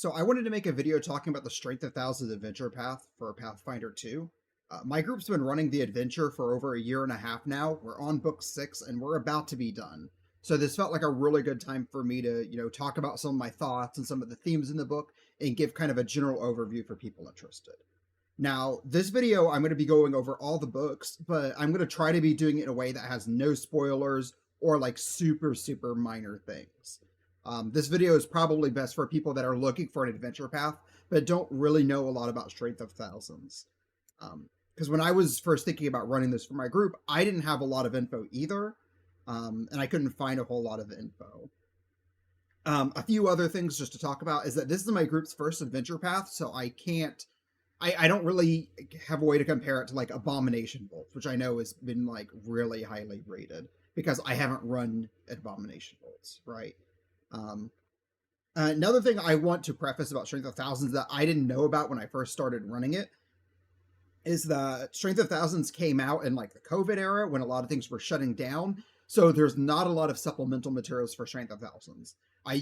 So I wanted to make a video talking about the Strength of Thousands adventure path for Pathfinder 2. My group's been running the adventure for over a year and a half now. We're on book 6 and we're about to be done. So this felt like a really good time for me to, talk about some of my thoughts and some of the themes in the book and give kind of a general overview for people interested. Now, this video, I'm going to be going over all the books, but I'm going to try to be doing it in a way that has no spoilers or like super, super minor things. This video is probably best for people that are looking for an adventure path, but don't really know a lot about Strength of Thousands. Because when I was first thinking about running this for my group, I didn't have a lot of info either, and I couldn't find a whole lot of info. A few other things just to talk about is that this is my group's first adventure path, so I don't really have a way to compare it to like Abomination Bolts, which I know has been like really highly rated because I haven't run Abomination Bolts, right? Another thing I want to preface about Strength of Thousands that I didn't know about when I first started running it is that Strength of Thousands came out in like the COVID era when a lot of things were shutting down. So there's not a lot of supplemental materials for Strength of Thousands.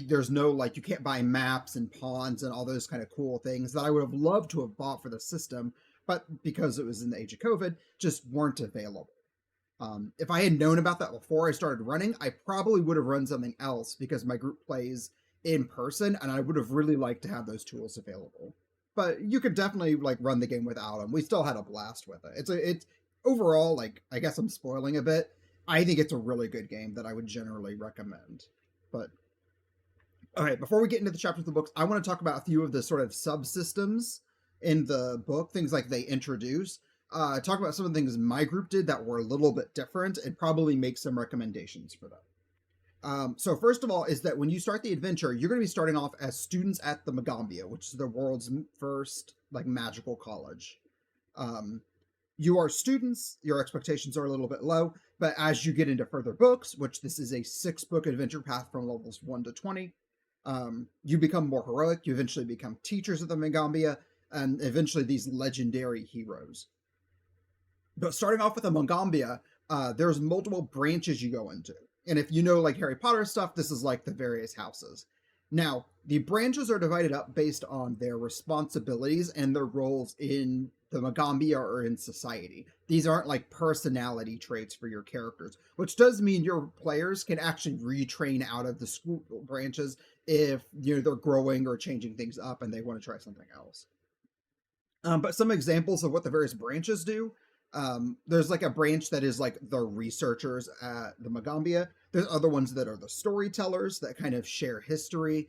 There's no, like, you can't buy maps and pawns and all those kind of cool things that I would have loved to have bought for the system, but because it was in the age of COVID, just weren't available. If I had known about that before I started running, I probably would have run something else because my group plays in person and I would have really liked to have those tools available. But you could definitely like run the game without them. We still had a blast with it. It's overall, like, I guess I'm spoiling a bit. I think it's a really good game that I would generally recommend. But all right, before we get into the chapters of the books, I want to talk about a few of the sort of subsystems in the book, things like they introduce. Talk about some of the things my group did that were a little bit different and probably make some recommendations for them. So first of all is that when you start the adventure, you're going to be starting off as students at the Mambia, which is the world's first like magical college. You are students, your expectations are a little bit low, but as you get into further books, which this is a 6-book adventure path from levels 1 to 20, you become more heroic, you eventually become teachers of the Mambia, and eventually these legendary heroes. But starting off with the Mambia, there's multiple branches you go into. And if you know like Harry Potter stuff, this is like the various houses. Now, the branches are divided up based on their responsibilities and their roles in the Mambia or in society. These aren't like personality traits for your characters, which does mean your players can actually retrain out of the school branches if they're growing or changing things up and they want to try something else. But some examples of what the various branches do. There's like a branch that is like the researchers at the Mambia. There's other ones that are the storytellers that kind of share history.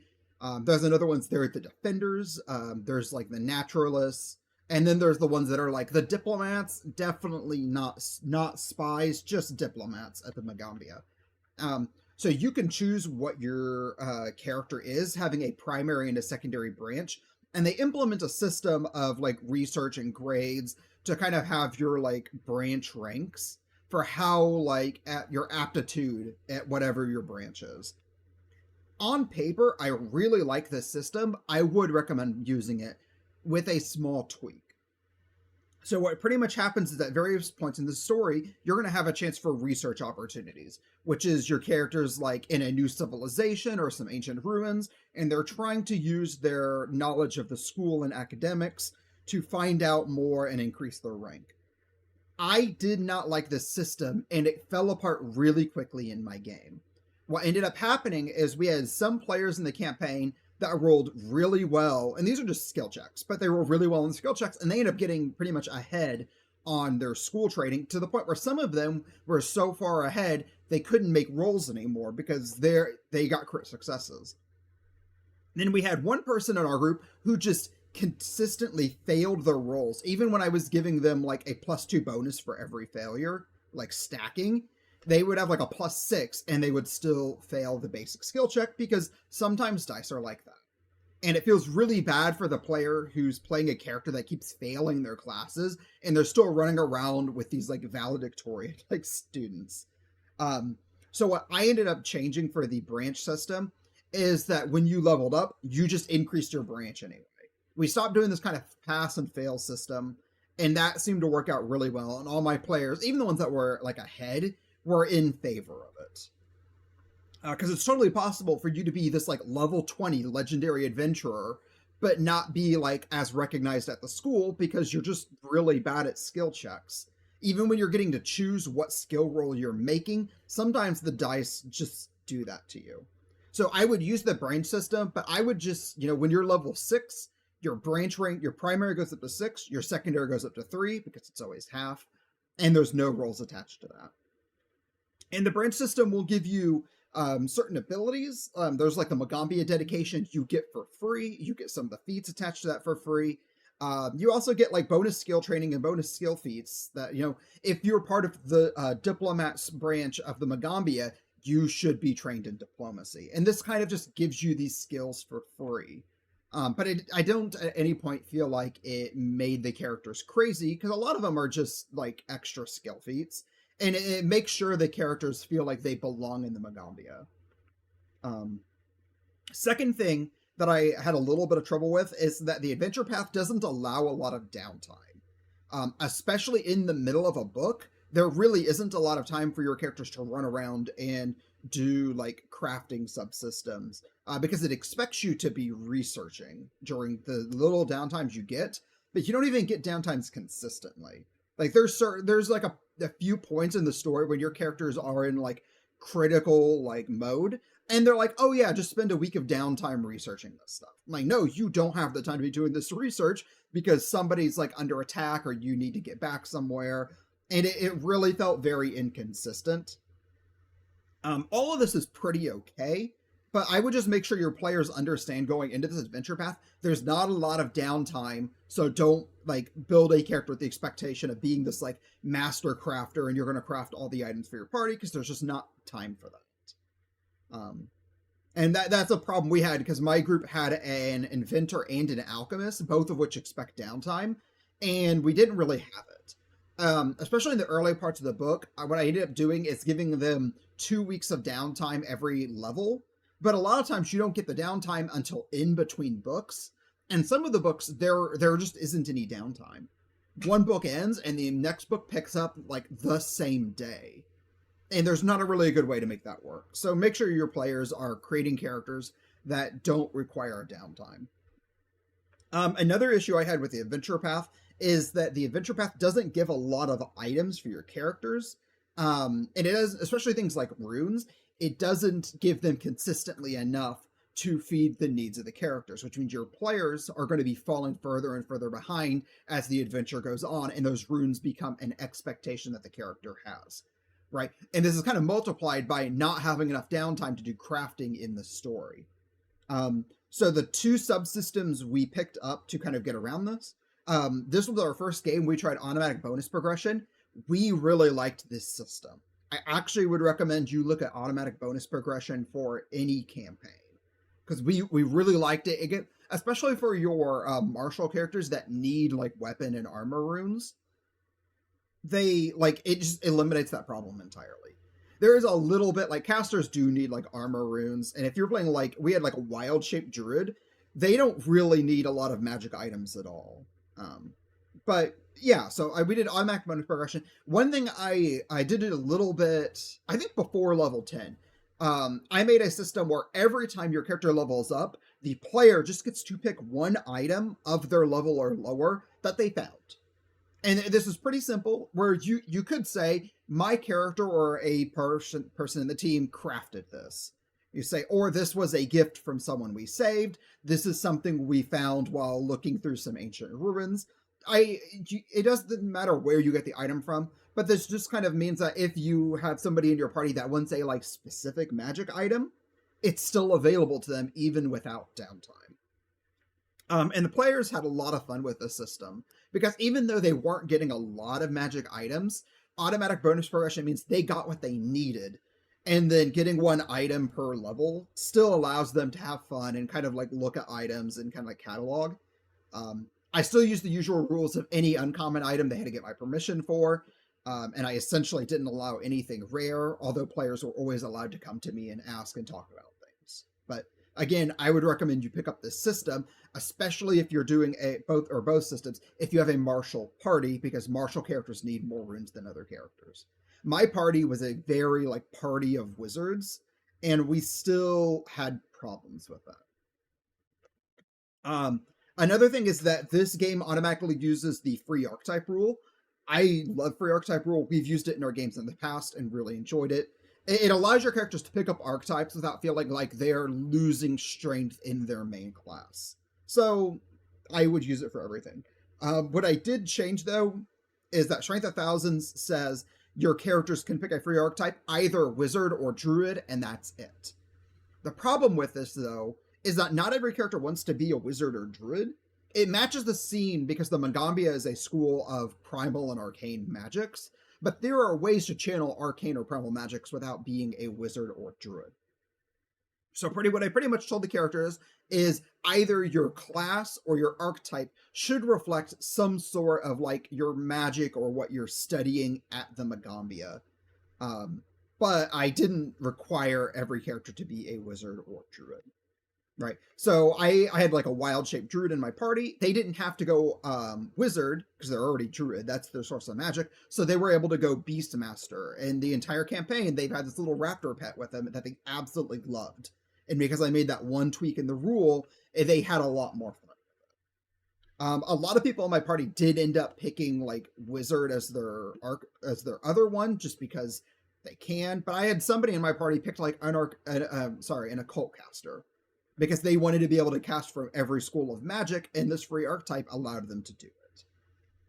There's another ones there, the defenders. There's like the naturalists. And then there's the ones that are like the diplomats, definitely not spies, just diplomats at the Mambia. So you can choose what your character is, having a primary and a secondary branch. And they implement a system of like research and grades to kind of have your like branch ranks for how like at your aptitude at whatever your branch is. On paper, I really like this system. I would recommend using it with a small tweak. So what pretty much happens is at various points in the story, you're going to have a chance for research opportunities, which is your characters like in a new civilization or some ancient ruins, and they're trying to use their knowledge of the school and academics to find out more and increase their rank. I did not like this system, and it fell apart really quickly in my game. What ended up happening is we had some players in the campaign that rolled really well, and these are just skill checks, but they rolled really well in the skill checks, and they ended up getting pretty much ahead on their school trading to the point where some of them were so far ahead they couldn't make rolls anymore because they got crit successes. Then we had one person in our group who just consistently failed their rolls, even when I was giving them like a +2 bonus for every failure, like stacking. They would have like a +6 and they would still fail the basic skill check because sometimes dice are like that. And it feels really bad for the player who's playing a character that keeps failing their classes and they're still running around with these like valedictorian like students. So what I ended up changing for the branch system is that when you leveled up, you just increased your branch anyway. We stopped doing this kind of pass and fail system, and that seemed to work out really well. And all my players, even the ones that were like ahead, were in favor of it. Because it's totally possible for you to be this like level 20 legendary adventurer but not be like as recognized at the school because you're just really bad at skill checks. Even when you're getting to choose what skill roll you're making, sometimes the dice just do that to you. So I would use the branch system, but I would just, when you're level 6, your branch rank, your primary goes up to 6, your secondary goes up to 3 because it's always half, and there's no rolls attached to that. And the branch system will give you certain abilities. There's like the Mambia dedication you get for free. You get some of the feats attached to that for free. You also get like bonus skill training and bonus skill feats that, if you're part of the diplomats branch of the Mambia, you should be trained in diplomacy. And this kind of just gives you these skills for free. But I don't at any point feel like it made the characters crazy, because a lot of them are just like extra skill feats. And it makes sure the characters feel like they belong in the Mambia. Second thing that I had a little bit of trouble with is that the adventure path doesn't allow a lot of downtime. Especially in the middle of a book, there really isn't a lot of time for your characters to run around and do like crafting subsystems, because it expects you to be researching during the little downtimes you get, but you don't even get downtimes consistently. Like there's like a few points in the story when your characters are in like critical like mode, and they're like, oh yeah, just spend a week of downtime researching this stuff. I'm like, no, you don't have the time to be doing this research because somebody's like under attack or you need to get back somewhere. And it really felt very inconsistent. All of this is pretty okay, but I would just make sure your players understand going into this adventure path, there's not a lot of downtime, so don't like build a character with the expectation of being this like master crafter and you're going to craft all the items for your party, because there's just not time for that. And that's a problem we had, because my group had an inventor and an alchemist, both of which expect downtime, and we didn't really have it. Especially in the early parts of the book, what I ended up doing is giving them 2 weeks of downtime every level. But a lot of times you don't get the downtime until in between books. And some of the books, there just isn't any downtime. One book ends and the next book picks up like the same day. And there's not a really good way to make that work. So make sure your players are creating characters that don't require downtime. Another issue I had with the adventure path is that the adventure path doesn't give a lot of items for your characters. And it does, especially things like runes, it doesn't give them consistently enough to feed the needs of the characters, which means your players are going to be falling further and further behind as the adventure goes on, and those runes become an expectation that the character has, right? And this is kind of multiplied by not having enough downtime to do crafting in the story. So the 2 subsystems we picked up to kind of get around this, this was our first game we tried automatic bonus progression. We really liked this system. I actually would recommend you look at automatic bonus progression for any campaign, because we really liked it. Again, especially for your martial characters that need like weapon and armor runes. They like, it just eliminates that problem entirely. There is a little bit like casters do need like armor runes, and if you're playing like we had like a wild shaped druid, they don't really need a lot of magic items at all. But yeah, so we did automatic bonus progression. One thing I did it a little bit, I think before level 10. I made a system where every time your character levels up, the player just gets to pick one item of their level or lower that they found. And this is pretty simple, where you could say, my character or a person in the team crafted this. You say, or this was a gift from someone we saved. This is something we found while looking through some ancient ruins. It doesn't matter where you get the item from, but this just kind of means that if you have somebody in your party that wants a like specific magic item, it's still available to them even without downtime. And the players had a lot of fun with this system, because even though they weren't getting a lot of magic items, automatic bonus progression means they got what they needed. And then getting one item per level still allows them to have fun and kind of like look at items and kind of like catalog. I still use the usual rules of any uncommon item they had to get my permission for. And I essentially didn't allow anything rare, although players were always allowed to come to me and ask and talk about things. But again, I would recommend you pick up this system, especially if you're doing both systems, if you have a martial party, because martial characters need more runes than other characters. My party was a very like party of wizards, and we still had problems with that. Um, Another thing is that this game automatically uses the free archetype rule. I love free archetype rule. We've used it in our games in the past and really enjoyed it. It allows your characters to pick up archetypes without feeling like they're losing strength in their main class. So I would use it for everything. What I did change though is that Strength of Thousands says your characters can pick a free archetype, either wizard or druid, and that's it. The problem with this though is that not every character wants to be a wizard or druid. It matches the scene because the Mambia is a school of primal and arcane magics, but there are ways to channel arcane or primal magics without being a wizard or druid. So what I pretty much told the characters is either your class or your archetype should reflect some sort of like your magic or what you're studying at the Mambia. But I didn't require every character to be a wizard or druid. Right. So I had like a wild shaped druid in my party. They didn't have to go wizard because they're already druid. That's their source of magic. So they were able to go beastmaster. And the entire campaign, they've had this little raptor pet with them that they absolutely loved. And because I made that one tweak in the rule, they had a lot more fun. A lot of people in my party did end up picking like wizard as their other one just because they can. But I had somebody in my party picked like an occult caster, because they wanted to be able to cast from every school of magic, and this free archetype allowed them to do it.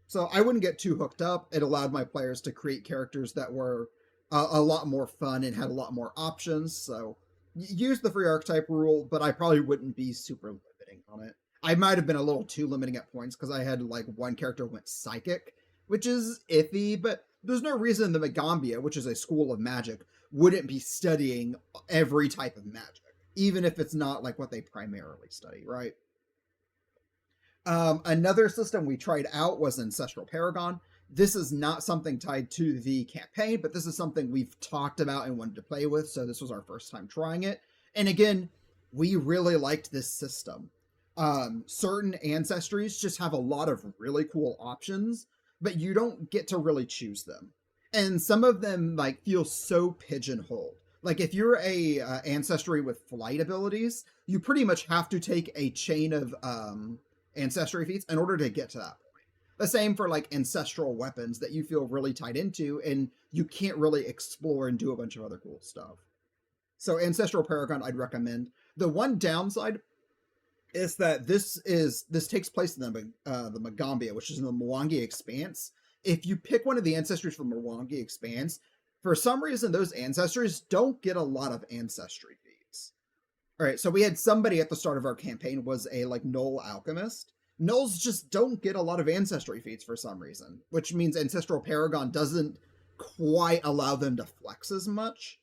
So I wouldn't get too hooked up. It allowed my players to create characters that were a lot more fun and had a lot more options. So use the free archetype rule, but I probably wouldn't be super limiting on it. I might have been a little too limiting at points because I had like one character went psychic, which is iffy, but there's no reason the Mambia, which is a school of magic, wouldn't be studying every type of magic, even if it's not like what they primarily study, right? Another system we tried out was Ancestral Paragon. This is not something tied to the campaign, but this is something we've talked about and wanted to play with, so this was our first time trying it. And again, we really liked this system. Certain ancestries just have a lot of really cool options, but you don't get to really choose them. And some of them like feel so pigeonholed. Like if you're a ancestry with flight abilities, you pretty much have to take a chain of ancestry feats in order to get to that point. The same for like ancestral weapons that you feel really tied into, and you can't really explore and do a bunch of other cool stuff. So Ancestral Paragon, I'd recommend. The one downside is that this takes place in the Mambia, which is in the Mwangi Expanse. If you pick one of the ancestries from Mwangi Expanse, for some reason, those ancestries don't get a lot of ancestry feats. All right, so we had somebody at the start of our campaign was a like Null alchemist. Nulls just don't get a lot of ancestry feats for some reason, which means Ancestral Paragon doesn't quite allow them to flex as much.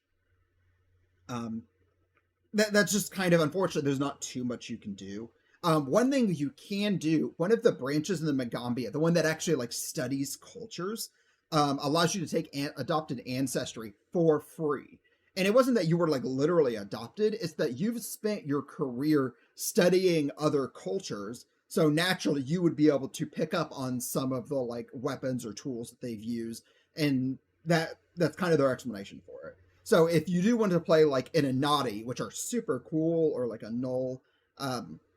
That's just kind of unfortunate. There's not too much you can do. One thing you can do, one of the branches in the Mambia, the one that actually like studies cultures, allows you to take adopted ancestry for free. And it wasn't that you were like literally adopted, it's that you've spent your career studying other cultures. So naturally you would be able to pick up on some of the like weapons or tools that they've used. And that's kind of their explanation for it. So if you do want to play like an Inati, which are super cool, or like a Null,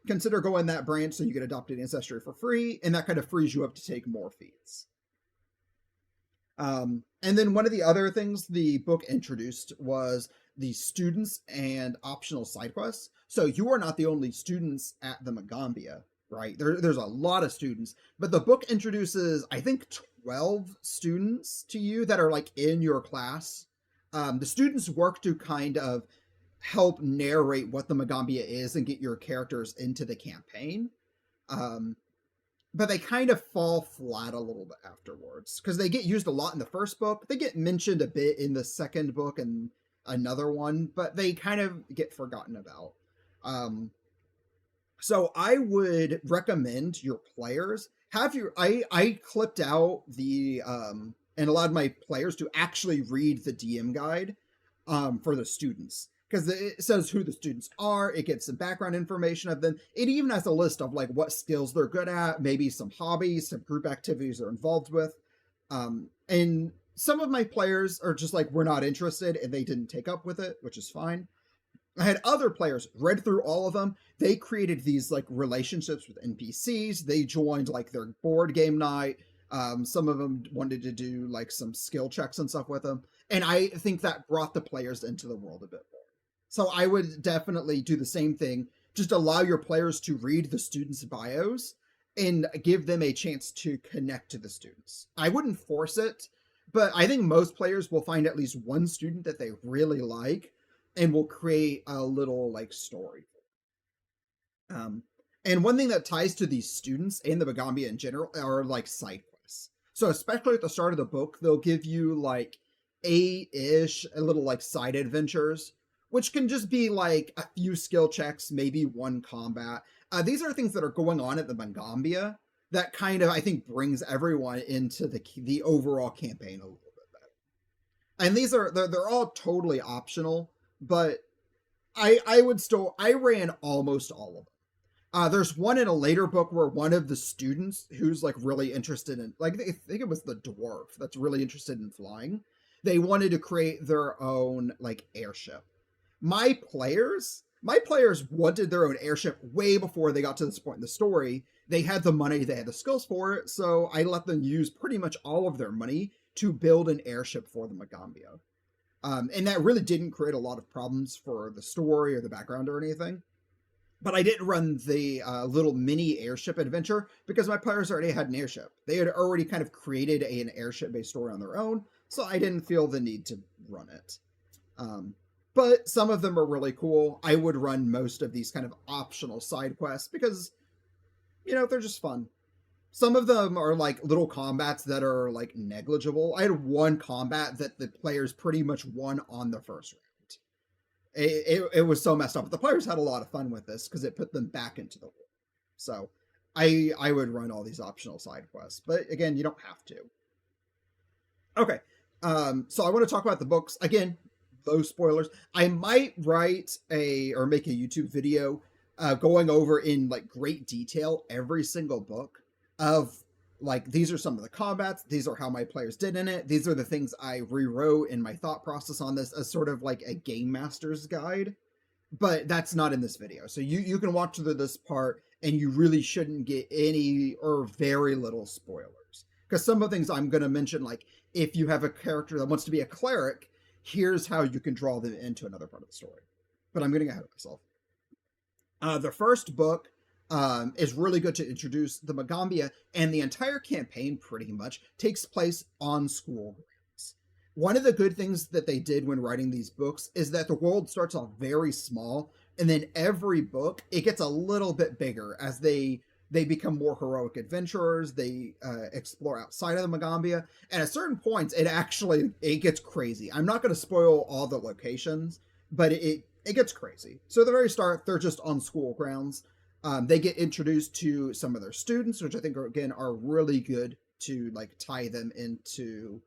consider going that branch so you get adopted ancestry for free, and that kind of frees you up to take more feats. And then one of the other things the book introduced was the students and optional side quests. So you are not the only students at the Mambia, right? There's a lot of students, but the book introduces, I think, 12 students to you that are like in your class. The students work to kind of help narrate what the Mambia is and get your characters into the campaign. But they kind of fall flat a little bit afterwards because they get used a lot in the first book. They get mentioned a bit in the second book and another one, but they kind of get forgotten about. So I would recommend your players I clipped out the and allowed my players to actually read the DM guide for the students, because it says who the students are. It gets some background information of them. It even has a list of like what skills they're good at, maybe some hobbies, some group activities they're involved with. And some of my players are just like, we're not interested, and they didn't take up with it, which is fine. I had other players read through all of them. They created these like relationships with NPCs. They joined like their board game night. Some of them wanted to do like some skill checks and stuff with them. And I think that brought the players into the world a bit more. So I would definitely do the same thing. Just allow your players to read the students' bios and give them a chance to connect to the students. I wouldn't force it, but I think most players will find at least one student that they really like and will create a little like story. Um, and one thing that ties to these students and the Mambia in general are like side quests. So especially at the start of the book, they'll give you like 8-ish little like side adventures, which can just be like a few skill checks, maybe one combat. These are things that are going on at the Mambia that kind of I think brings everyone into the overall campaign a little bit better. And these are they're all totally optional, but I would still I ran almost all of them. There's one in a later book where one of the students who's like really interested in, like, I think it was the dwarf that's really interested in flying. They wanted to create their own like airship. My players wanted their own airship way before they got to this point in the story. They had the money, they had the skills for it, so I let them use pretty much all of their money to build an airship for the Mambia. And that really didn't create a lot of problems for the story or the background or anything. But I didn't run the little mini airship adventure because my players already had an airship. They had already kind of created an airship-based story on their own, so I didn't feel the need to run it. But some of them are really cool. I would run most of these kind of optional side quests because, they're just fun. Some of them are like little combats that are like negligible. I had one combat that the players pretty much won on the first round. It was so messed up. But the players had a lot of fun with this because it put them back into the world. So I would run all these optional side quests. But again, you don't have to. Okay. So I want to talk about the books. Again, those spoilers. I might write or make a YouTube video going over in like great detail every single book of like, these are some of the combats, these are how my players did in it, these are the things I rewrote in my thought process on this as sort of like a game master's guide. But that's not in this video. So you can watch this part and you really shouldn't get any or very little spoilers. Because some of the things I'm going to mention, like if you have a character that wants to be a cleric, here's how you can draw them into another part of the story. But I'm getting ahead of myself. The first book is really good to introduce the Mambia, and the entire campaign pretty much takes place on school grounds. One of the good things that they did when writing these books is that the world starts off very small, and then every book, it gets a little bit bigger as they become more heroic adventurers, they explore outside of the Mambia, and at certain points, it gets crazy. I'm not going to spoil all the locations, but it gets crazy. So at the very start, they're just on school grounds. They get introduced to some of their students, which I think are really good to like tie them into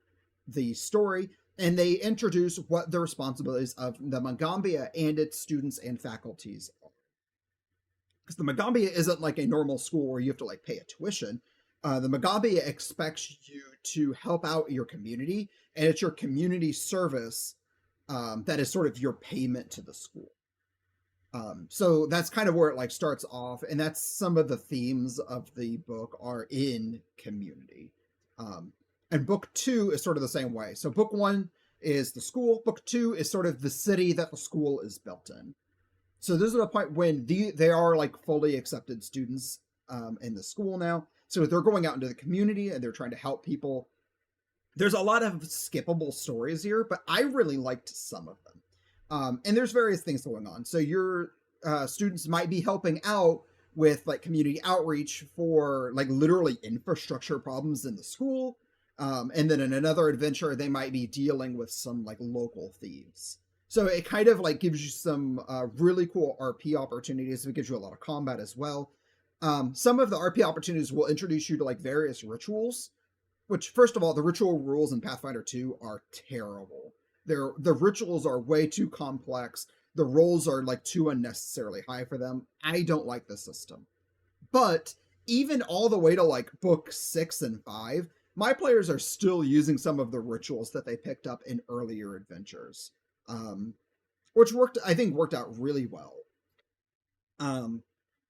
the story. And they introduce what the responsibilities of the Mambia and its students and faculties are. Because the Mambia isn't like a normal school where you have to like pay a tuition. The Mambia expects you to help out your community, and it's your community service that is sort of your payment to the school. So that's kind of where it like starts off, and that's some of the themes of the book are in community. And book 2 is sort of the same way. So book 1 is the school. Book 2 is sort of the city that the school is built in. So this is a point when they are like fully accepted students in the school now. So they're going out into the community and they're trying to help people. There's a lot of skippable stories here, but I really liked some of them. And there's various things going on. So your students might be helping out with like community outreach for like literally infrastructure problems in the school. And then in another adventure, they might be dealing with some like local thieves. So it kind of like gives you some really cool RP opportunities. It gives you a lot of combat as well. Some of the RP opportunities will introduce you to like various rituals, which first of all, the ritual rules in Pathfinder 2 are terrible. The rituals are way too complex. The rolls are like too unnecessarily high for them. I don't like the system. But even all the way to like book 6 and 5, my players are still using some of the rituals that they picked up in earlier adventures. which I think worked out really well. Um,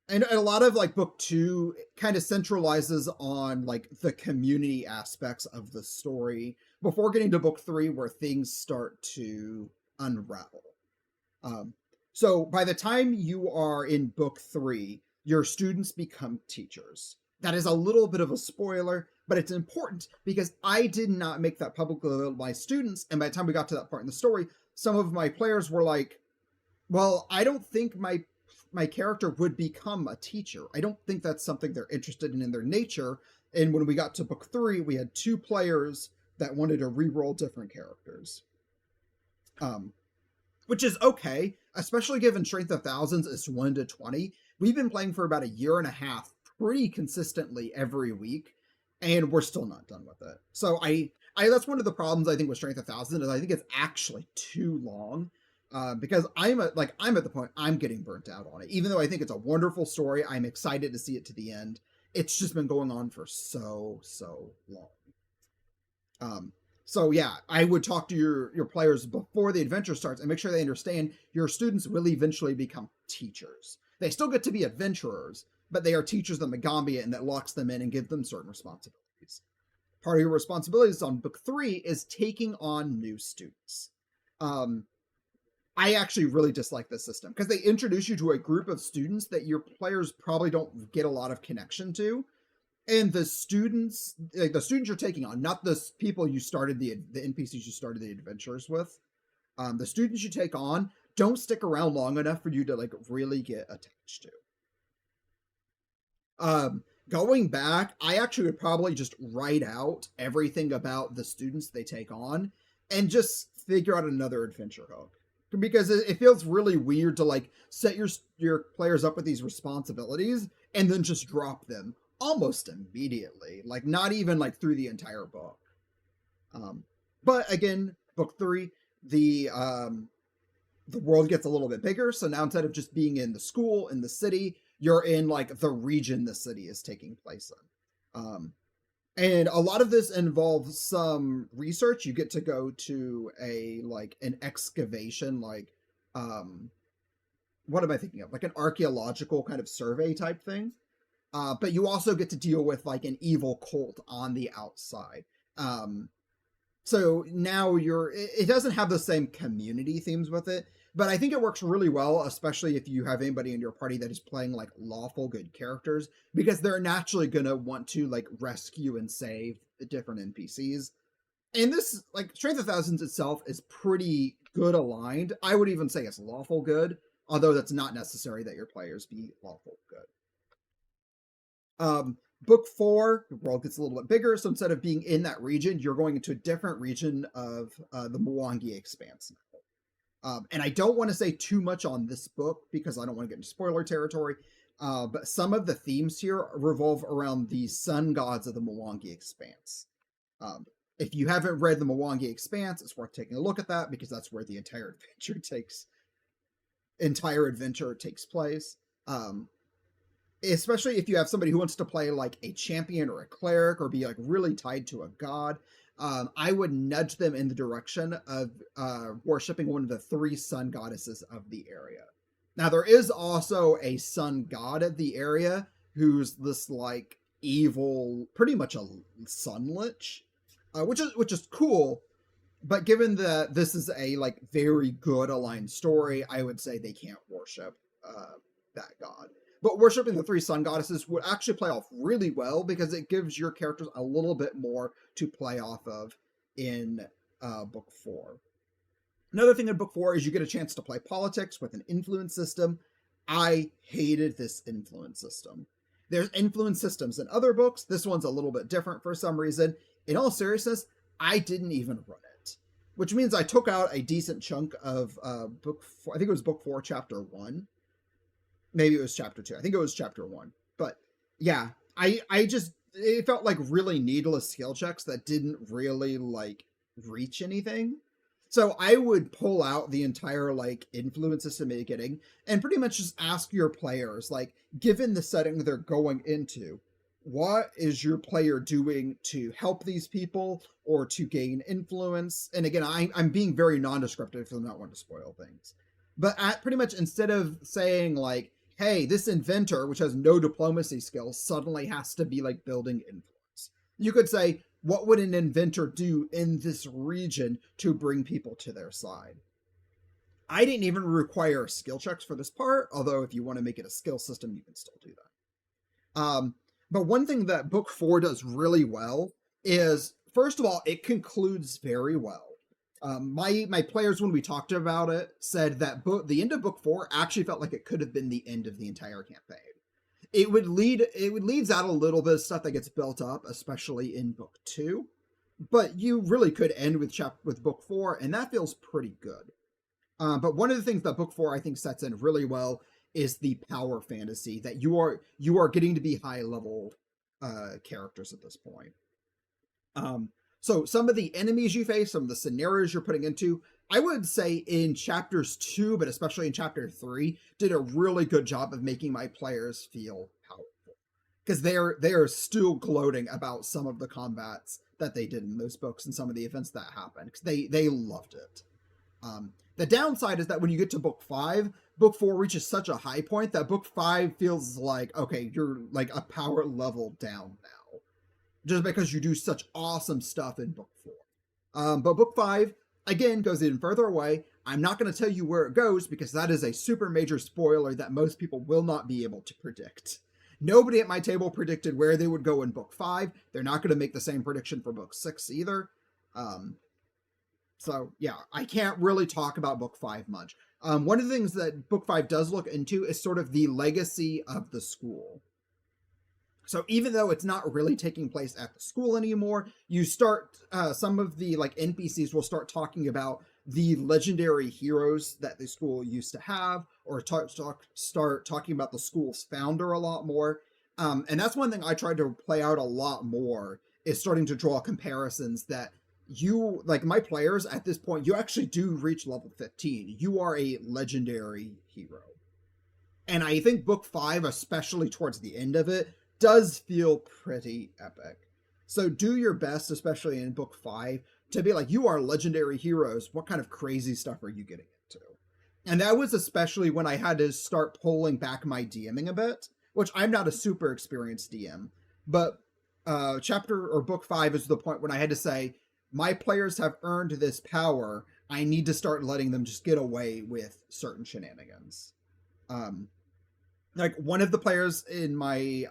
and a lot of like book 2 kind of centralizes on like the community aspects of the story before getting to book 3, where things start to unravel. Um, so by the time you are in book 3, your students become teachers. That is a little bit of a spoiler, but it's important because I did not make that public with my students. And by the time we got to that part in the story, some of my players were like, well, I don't think my character would become a teacher. I don't think that's something they're interested in their nature. And when we got to book 3, we had 2 players that wanted to re-roll different characters. Which is okay, especially given Strength of Thousands is 1 to 20. We've been playing for about a year and a half pretty consistently every week, and we're still not done with it. So I that's one of the problems I think with Strength of Thousands, is I think it's actually too long. Because I'm at the point I'm getting burnt out on it. Even though I think it's a wonderful story, I'm excited to see it to the end. It's just been going on for so long. So yeah, I would talk to your players before the adventure starts and make sure they understand your students will eventually become teachers. They still get to be adventurers, but they are teachers of the Mambia, and that locks them in and gives them certain responsibilities. Part of your responsibilities on book 3 is taking on new students. I actually really dislike this system because they introduce you to a group of students that your players probably don't get a lot of connection to. And the students you're taking on, not the people you started the NPCs you started the adventures with, the students you take on don't stick around long enough for you to like really get attached to. Going back, I actually would probably just write out everything about the students they take on and just figure out another adventure hook. Because it feels really weird to like set your players up with these responsibilities and then just drop them almost immediately, like not even like through the entire book. But again, book 3, the world gets a little bit bigger. So now instead of just being in the school in the city, you're in like the region the city is taking place in. And a lot of this involves some research. You get to go to an excavation, what am I thinking of? Like an archaeological kind of survey type thing. But you also get to deal with like an evil cult on the outside. So now it doesn't have the same community themes with it, but I think it works really well, especially if you have anybody in your party that is playing like lawful good characters, because they're naturally going to want to like rescue and save the different NPCs. And this, like, Strength of Thousands itself is pretty good aligned. I would even say it's lawful good, although that's not necessary that your players be lawful good. Book 4, the world gets a little bit bigger, so instead of being in that region, you're going into a different region of the Mwangi Expanse now. And I don't want to say too much on this book because I don't want to get into spoiler territory, but some of the themes here revolve around the sun gods of the Mwangi Expanse. If you haven't read the Mwangi Expanse, it's worth taking a look at that because that's where the entire adventure takes place. Especially if you have somebody who wants to play like a champion or a cleric or be like really tied to a god, I would nudge them in the direction of worshipping one of the 3 sun goddesses of the area. Now, there is also a sun god of the area who's this like evil, pretty much a sun lich, which is cool. But given that this is a like very good aligned story, I would say they can't worship that god. But worshiping the 3 sun goddesses would actually play off really well because it gives your characters a little bit more to play off of in book 4. Another thing in book 4 is you get a chance to play politics with an influence system. I hated this influence system. There's influence systems in other books. This one's a little bit different for some reason. In all seriousness, I didn't even run it, which means I took out a decent chunk of book 4. I think it was book 4, chapter 1. Maybe it was chapter 2. I think it was chapter 1. But yeah, it felt like really needless skill checks that didn't really like reach anything. So I would pull out the entire like influence system you're getting and pretty much just ask your players, like, given the setting they're going into, what is your player doing to help these people or to gain influence? And again, I'm being very non-descriptive because I'm not wanting to spoil things. But pretty much instead of saying like, hey, this inventor, which has no diplomacy skills, suddenly has to be like building influence, you could say, what would an inventor do in this region to bring people to their side? I didn't even require skill checks for this part, although if you want to make it a skill system, you can still do that. But one thing that book 4 does really well is, first of all, it concludes very well. My players, when we talked about it, said that the end of book 4 actually felt like it could have been the end of the entire campaign. It leaves out a little bit of stuff that gets built up, especially in book 2, but you really could end with book 4, and that feels pretty good. But one of the things that book 4 I think sets in really well is the power fantasy that you are getting to be high level characters at this point. So some of the enemies you face, some of the scenarios you're putting into, I would say in chapters 2, but especially in chapter 3, did a really good job of making my players feel powerful, because they are still gloating about some of the combats that they did in those books and some of the events that happened, because they loved it. The downside is that when you get to book 5, book 4 reaches such a high point that book 5 feels like, okay, you're like a power level down now, just because you do such awesome stuff in book 4. But book 5, again, goes even further away. I'm not going to tell you where it goes because that is a super major spoiler that most people will not be able to predict. Nobody at my table predicted where they would go in book 5. They're not going to make the same prediction for book 6 either. So yeah, I can't really talk about book 5 much. One of the things that book 5 does look into is sort of the legacy of the school. So even though it's not really taking place at the school anymore, you start, some of the like NPCs will start talking about the legendary heroes that the school used to have, or start talking about the school's founder a lot more. And that's one thing I tried to play out a lot more, is starting to draw comparisons that you, like my players at this point, you actually do reach level 15. You are a legendary hero. And I think book 5, especially towards the end of it, does feel pretty epic. So do your best, especially in book 5, to be like, you are legendary heroes. What kind of crazy stuff are you getting into? And that was especially when I had to start pulling back my DMing a bit, which I'm not a super experienced DM, but book 5 is the point when I had to say, my players have earned this power. I need to start letting them just get away with certain shenanigans. Like one of the players in my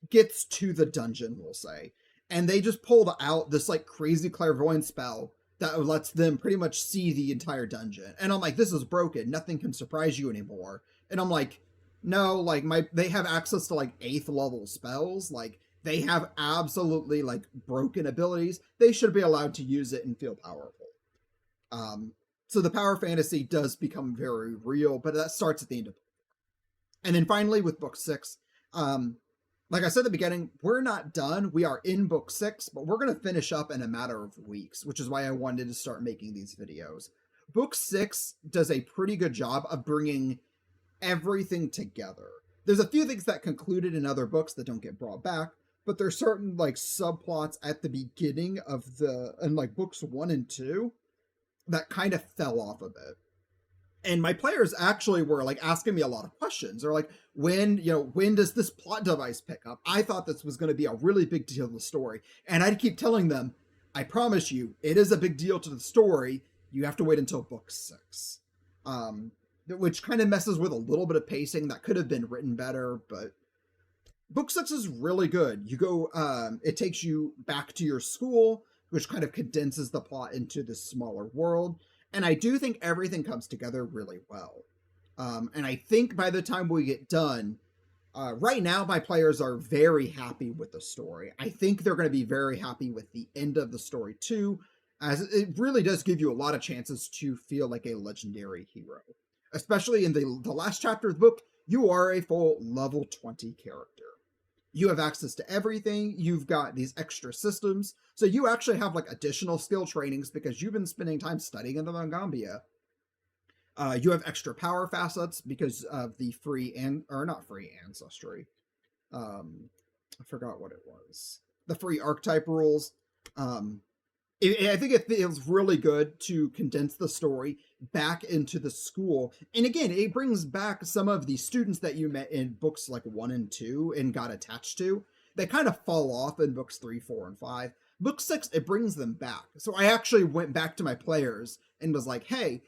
gets to the dungeon, we'll say, and they just pulled out this like crazy clairvoyant spell that lets them pretty much see the entire dungeon. And I'm like, this is broken. Nothing can surprise you anymore. And I'm like, no, like they have access to like 8th level spells. Like they have absolutely like broken abilities. They should be allowed to use it and feel powerful. So the power fantasy does become very real, but that starts at the end of. And then finally with book 6, like I said at the beginning, we're not done. We are in book 6, but we're going to finish up in a matter of weeks, which is why I wanted to start making these videos. Book 6 does a pretty good job of bringing everything together. There's a few things that concluded in other books that don't get brought back, but there's certain like subplots at the beginning of like books 1 and 2 that kind of fell off a bit. And my players actually were like asking me a lot of questions. They're like, when does this plot device pick up? I thought this was going to be a really big deal to the story. And I'd keep telling them, I promise you, it is a big deal to the story. You have to wait until book 6. Which kind of messes with a little bit of pacing that could have been written better, but book 6 is really good. You go, it takes you back to your school, which kind of condenses the plot into this smaller world. And I do think everything comes together really well. And I think by the time we get done, right now my players are very happy with the story. I think they're going to be very happy with the end of the story too, as it really does give you a lot of chances to feel like a legendary hero. Especially in the last chapter of the book, you are a full level 20 character. You have access to everything. You've got these extra systems. So you actually have like additional skill trainings because you've been spending time studying in the Mambia. You have extra power facets because of the not free ancestry. I forgot what it was. The free archetype rules. I think it feels really good to condense the story back into the school. And again, it brings back some of the students that you met in books like 1 and 2 and got attached to. They kind of fall off in books 3, 4, and 5. Book 6, it brings them back. So I actually went back to my players and was like, hey,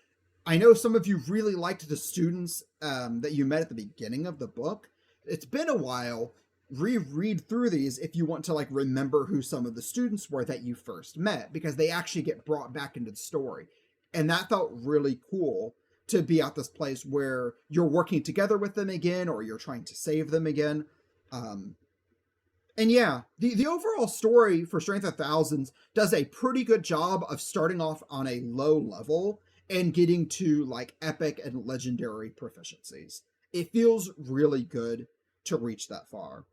I know some of you really liked the students that you met at the beginning of the book. It's been a while. Reread through these if you want to like remember who some of the students were that you first met, because they actually get brought back into the story. And that felt really cool, to be at this place where you're working together with them again, or you're trying to save them again. And yeah, the overall story for Strength of Thousands does a pretty good job of starting off on a low level and getting to like epic and legendary proficiencies. It feels really good to reach that far.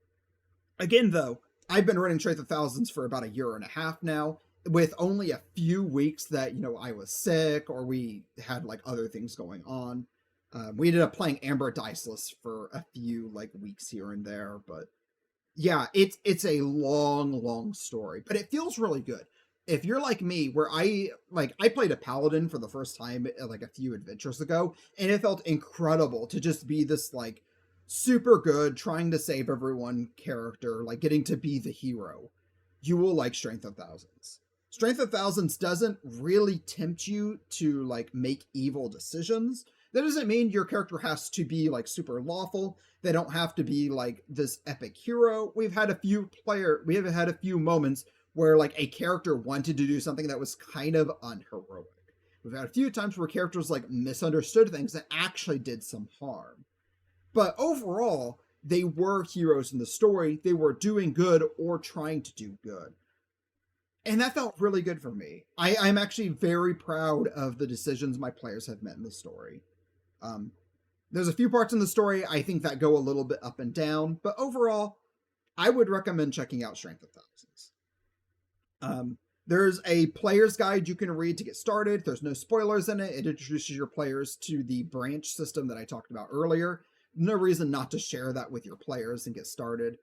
Again, though, I've been running Strength of Thousands for about 1.5 years now, with only a few weeks that, I was sick or we had like other things going on. We ended up playing Amber Diceless for a few like weeks here and there, but yeah, it's a long story, but it feels really good. If you're like me, where I played a paladin for the first time like a few adventures ago, and it felt incredible to just be this like super good, trying to save everyone character, like getting to be the hero, you will like Strength of Thousands. Strength of Thousands doesn't really tempt you to like make evil decisions. That doesn't mean your character has to be like super lawful. They don't have to be like this epic hero. We have had a few moments where like a character wanted to do something that was kind of unheroic. We've had a few times where characters like misunderstood things that actually did some harm. But overall, they were heroes in the story. They were doing good or trying to do good. And that felt really good for me. I'm actually very proud of the decisions my players have made in the story. There's a few parts in the story I think that go a little bit up and down, but overall, I would recommend checking out Strength of Thousands. There's a player's guide you can read to get started. There's no spoilers in it. It introduces your players to the branch system that I talked about earlier. No reason not to share that with your players and get started.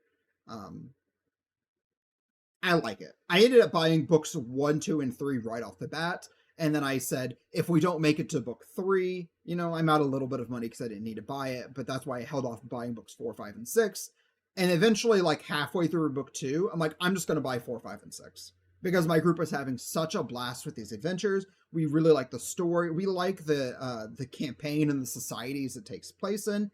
I like it. I ended up buying books 1, 2, and 3 right off the bat. And then I said, if we don't make it to book 3, I'm out a little bit of money because I didn't need to buy it. But that's why I held off buying books 4, 5, and 6. And eventually, like halfway through book 2, I'm like, I'm just going to buy 4, 5, and 6. Because my group is having such a blast with these adventures. We really like the story. We like the campaign and the societies it takes place in.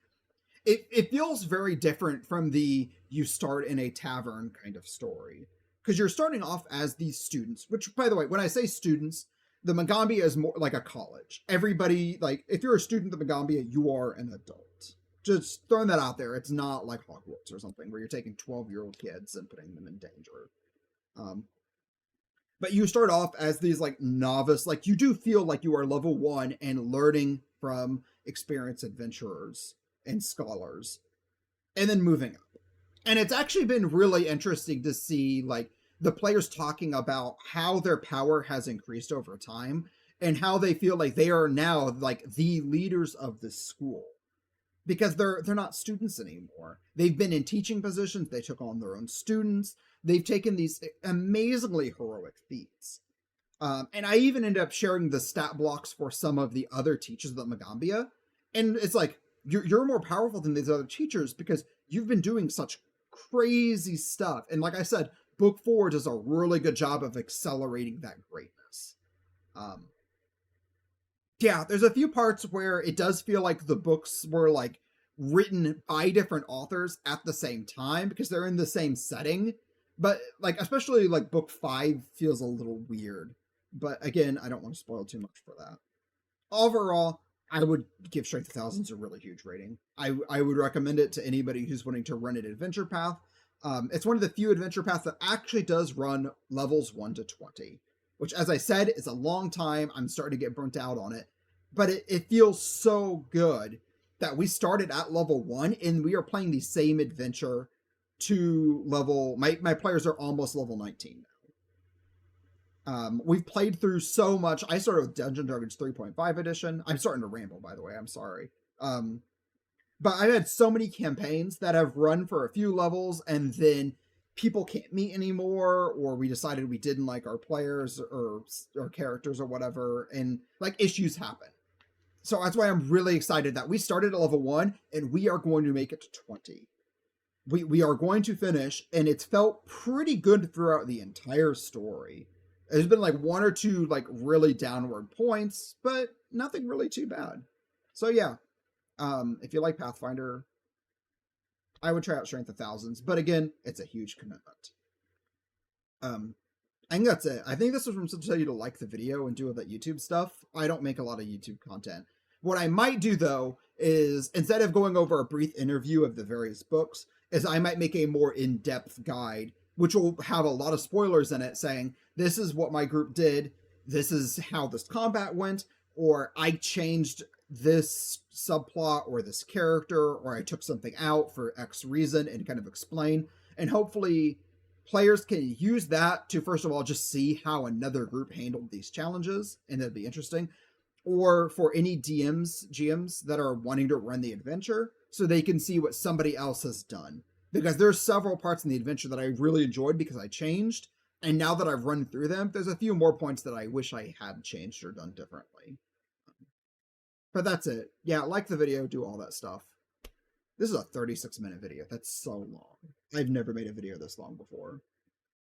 It feels very different from the you start in a tavern kind of story. Because you're starting off as these students, which, by the way, when I say students, the Mambia is more like a college. Everybody, like, if you're a student of the Mambia, you are an adult. Just throwing that out there. It's not like Hogwarts or something where you're taking 12-year-old kids and putting them in danger. But you start off as these, like, novice, like, you do feel like you are level 1 and learning from experienced adventurers and scholars, and then moving up. And it's actually been really interesting to see, like, the players talking about how their power has increased over time and how they feel like they are now like the leaders of the school, because they're not students anymore. They've been in teaching positions. They took on their own students. They've taken these amazingly heroic feats. And I even ended up sharing the stat blocks for some of the other teachers of the Mambia. And it's like, you're more powerful than these other teachers because you've been doing such crazy stuff. And like I said, book 4 does a really good job of accelerating that greatness. Yeah, there's a few parts where it does feel like the books were like written by different authors at the same time because they're in the same setting. But like, especially like book 5 feels a little weird. But again, I don't want to spoil too much for that. Overall, I would give Strength of Thousands a really huge rating. I would recommend it to anybody who's wanting to run an adventure path. It's one of the few adventure paths that actually does run levels 1 to 20, which, as I said, is a long time. I'm starting to get burnt out on it, but it feels so good that we started at level 1 and we are playing the same adventure to level. My players are almost level 19 now. We've played through so much. I started with Dungeons & Dragons 3.5 edition. I'm starting to ramble, by the way. I'm sorry. But I've had so many campaigns that have run for a few levels and then people can't meet anymore, or we decided we didn't like our players or characters or whatever, and like issues happen. So that's why I'm really excited that we started at level 1 and we are going to make it to 20. We are going to finish, and it's felt pretty good throughout the entire story. There's been like 1 or 2 like really downward points, but nothing really too bad. So yeah, if you like Pathfinder, I would try out Strength of Thousands, but again, it's a huge commitment. I think that's it. I think this was from to tell you to like the video and do all that YouTube stuff. I don't make a lot of YouTube content. What I might do though is, instead of going over a brief interview of the various books, is I might make a more in-depth guide, which will have a lot of spoilers in it, saying this is what my group did, this is how this combat went, or I changed this subplot or this character, or I took something out for X reason, and kind of explain. And hopefully players can use that to, first of all, just see how another group handled these challenges, and that'd be interesting. Or for any GMs that are wanting to run the adventure, so they can see what somebody else has done. Because there's several parts in the adventure that I really enjoyed because I changed, and now that I've run through them, there's a few more points that I wish I had changed or done differently. But that's it. Yeah, like the video, do all that stuff. This is a 36-minute video. That's so long. I've never made a video this long before.